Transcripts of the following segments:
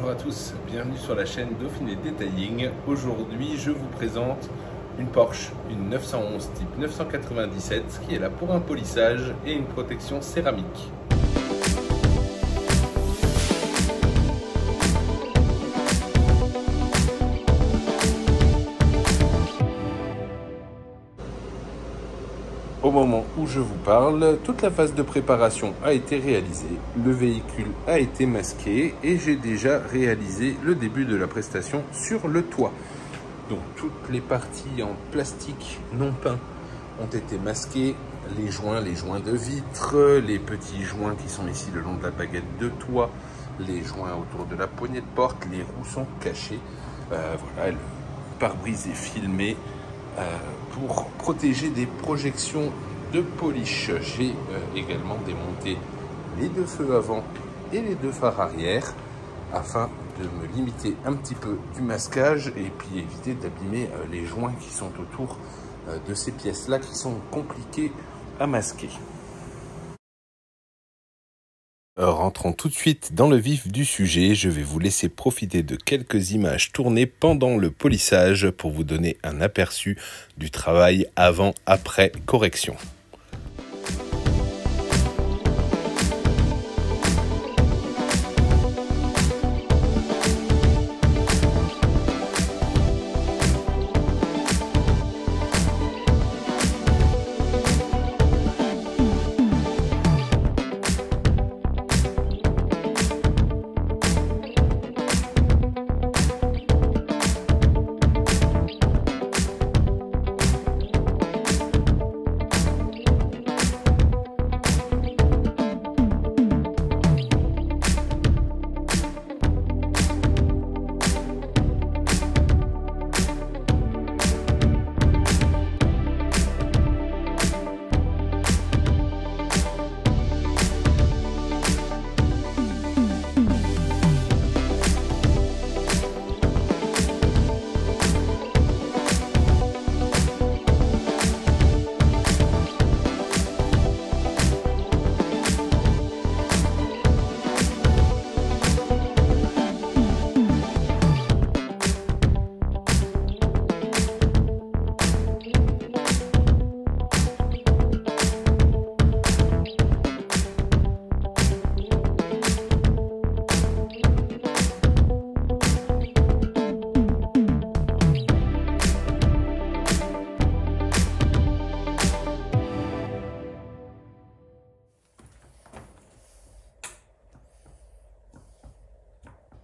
Bonjour à tous, bienvenue sur la chaîne Dauphiné Detailing. Aujourd'hui, je vous présente une Porsche, une 911 type 997 qui est là pour un polissage et une protection céramique. Au moment où je vous parle, toute la phase de préparation a été réalisée, le véhicule a été masqué et j'ai déjà réalisé le début de la prestation sur le toit. Donc toutes les parties en plastique non peint ont été masquées, les joints de vitre, les petits joints qui sont ici le long de la baguette de toit, les joints autour de la poignée de porte, les roues sont cachées. Voilà, le pare-brise est filmé. Pour protéger des projections de polish. J'ai également démonté les deux feux avant et les deux phares arrière afin de me limiter un petit peu du masquage et puis éviter d'abîmer les joints qui sont autour de ces pièces-là qui sont compliquées à masquer. Rentrons tout de suite dans le vif du sujet. Je vais vous laisser profiter de quelques images tournées pendant le polissage pour vous donner un aperçu du travail avant-après correction.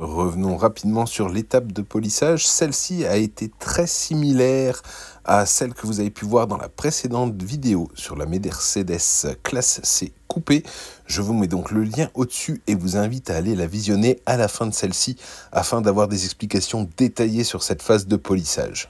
Revenons rapidement sur l'étape de polissage. Celle-ci a été très similaire à celle que vous avez pu voir dans la précédente vidéo sur la Mercedes classe C coupée. Je vous mets donc le lien au-dessus et vous invite à aller la visionner à la fin de celle-ci afin d'avoir des explications détaillées sur cette phase de polissage.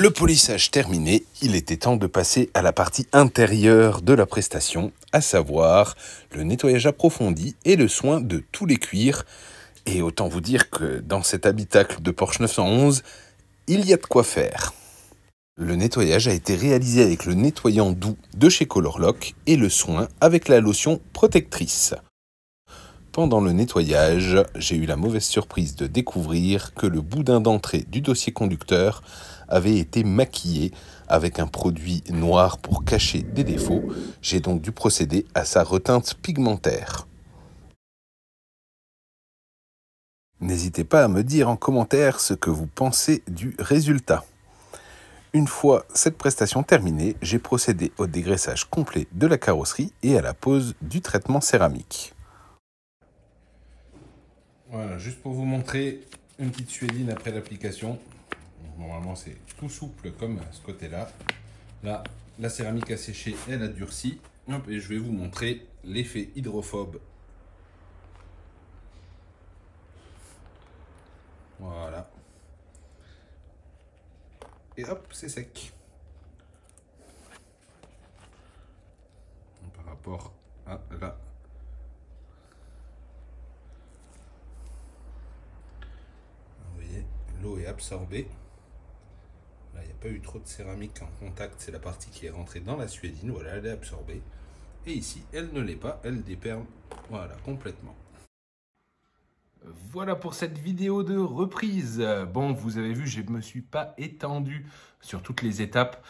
Le polissage terminé, il était temps de passer à la partie intérieure de la prestation, à savoir le nettoyage approfondi et le soin de tous les cuirs. Et autant vous dire que dans cet habitacle de Porsche 911, il y a de quoi faire. Le nettoyage a été réalisé avec le nettoyant doux de chez Colorlock et le soin avec la lotion protectrice. Pendant le nettoyage, j'ai eu la mauvaise surprise de découvrir que le boudin d'entrée du dossier conducteur avait été maquillé avec un produit noir pour cacher des défauts. J'ai donc dû procéder à sa reteinte pigmentaire. N'hésitez pas à me dire en commentaire ce que vous pensez du résultat. Une fois cette prestation terminée, j'ai procédé au dégraissage complet de la carrosserie et à la pose du traitement céramique. Voilà, juste pour vous montrer une petite suédine après l'application. Normalement, c'est tout souple comme ce côté-là. Là, la céramique a séché, elle a durci. Hop, et je vais vous montrer l'effet hydrophobe. Voilà. Et hop, c'est sec. Par rapport à là. Vous voyez, l'eau est absorbée. Là, il n'y a pas eu trop de céramique en contact. C'est la partie qui est rentrée dans la suédine. Voilà, elle est absorbée. Et ici, elle ne l'est pas. Elle déperle. Voilà, complètement. Voilà pour cette vidéo de reprise. Bon, vous avez vu, je ne me suis pas étendu sur toutes les étapes.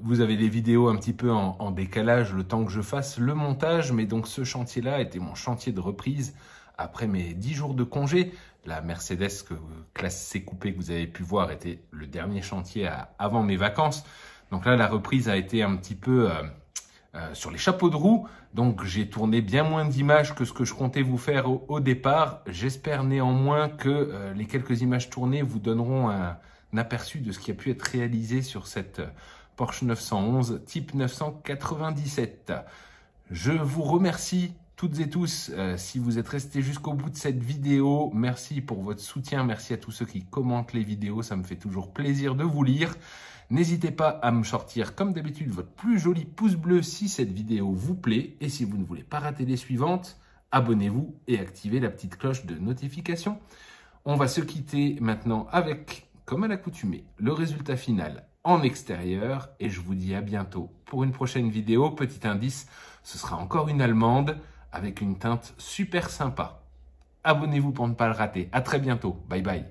Vous avez des vidéos un petit peu en décalage le temps que je fasse le montage. Mais donc, ce chantier-là était mon chantier de reprise après mes 10 jours de congé. La Mercedes classe C coupé que vous avez pu voir était le dernier chantier avant mes vacances. Donc là, la reprise a été un petit peu sur les chapeaux de roue. Donc j'ai tourné bien moins d'images que ce que je comptais vous faire au départ. J'espère néanmoins que les quelques images tournées vous donneront un aperçu de ce qui a pu être réalisé sur cette Porsche 911 type 997. Je vous remercie toutes et tous, si vous êtes restés jusqu'au bout de cette vidéo, merci pour votre soutien, merci à tous ceux qui commentent les vidéos, ça me fait toujours plaisir de vous lire. N'hésitez pas à me sortir, comme d'habitude, votre plus joli pouce bleu si cette vidéo vous plaît. Et si vous ne voulez pas rater les suivantes, abonnez-vous et activez la petite cloche de notification. On va se quitter maintenant avec, comme à l'accoutumée, le résultat final en extérieur. Et je vous dis à bientôt pour une prochaine vidéo. Petit indice, ce sera encore une allemande avec une teinte super sympa. Abonnez-vous pour ne pas le rater. À très bientôt. Bye bye.